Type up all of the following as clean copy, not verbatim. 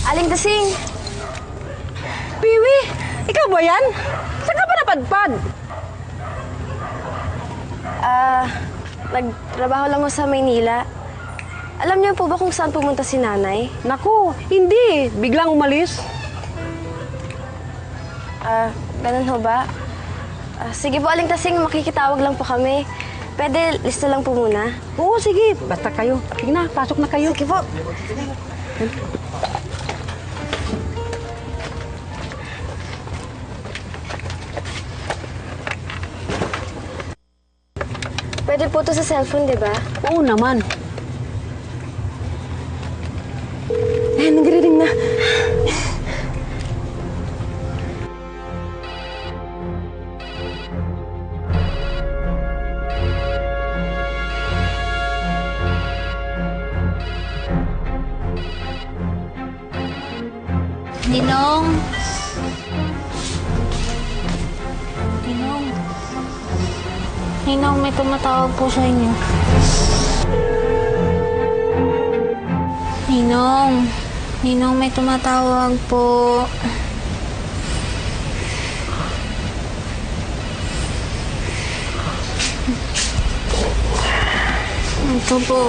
Aling Tasing! Piwi, ikaw ba yan? Saan ka ba napadpad? Nagtrabaho lang mo sa Maynila. Alam niyo po ba kung saan pumunta si nanay? Naku, hindi. Biglang umalis. Ganun ho ba? Sige po, Aling Tasing, makikitawag lang po kami. Pwede, lista lang po muna. Oo, sige. Basta kayo. Sige na, pasok na kayo. Sige po. Pwede po to sa cellphone, di ba? Oo naman. Nagre-ring na. Ninong? Ninong? Ninong, may tumatawag po sa inyo. Ninong? Ninong, may tumatawag po. Ito po.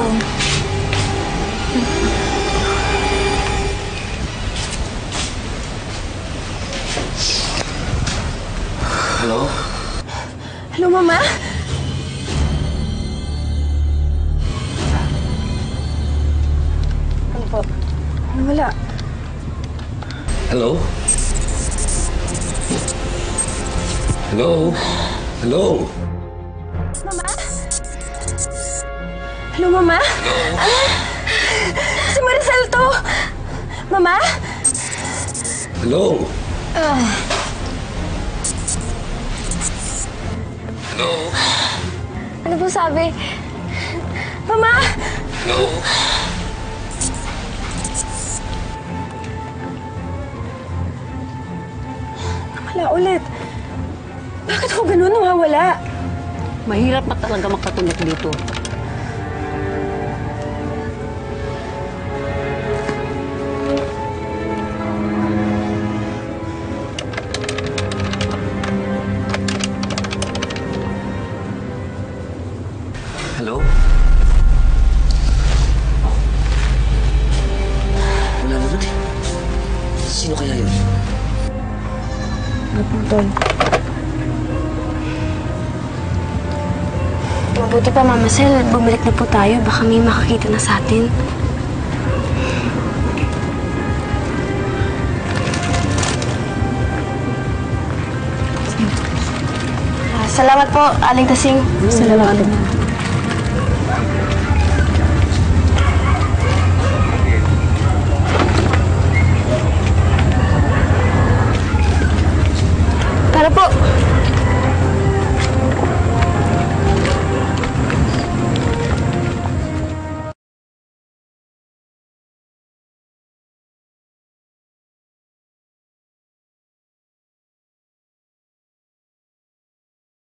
Hello? Hello, Mama? Ano po? Wala. Hello? Hello? Hello? Mama? Hello, Mama? Ano? Si Maricel to! Mama? Hello? Hello? Ano po sabi? Mama? Hello? Wala ulit. Bakit ako ganun nawawala? Mahirap na talaga makatulog dito. Hello? Wala na rin. Sino kaya yun? Naputol. Mabuti pa, Mama Sel. Bumalik na po tayo. Baka may makakita na sa atin. Salamat po, Aling Tasing. Salamat.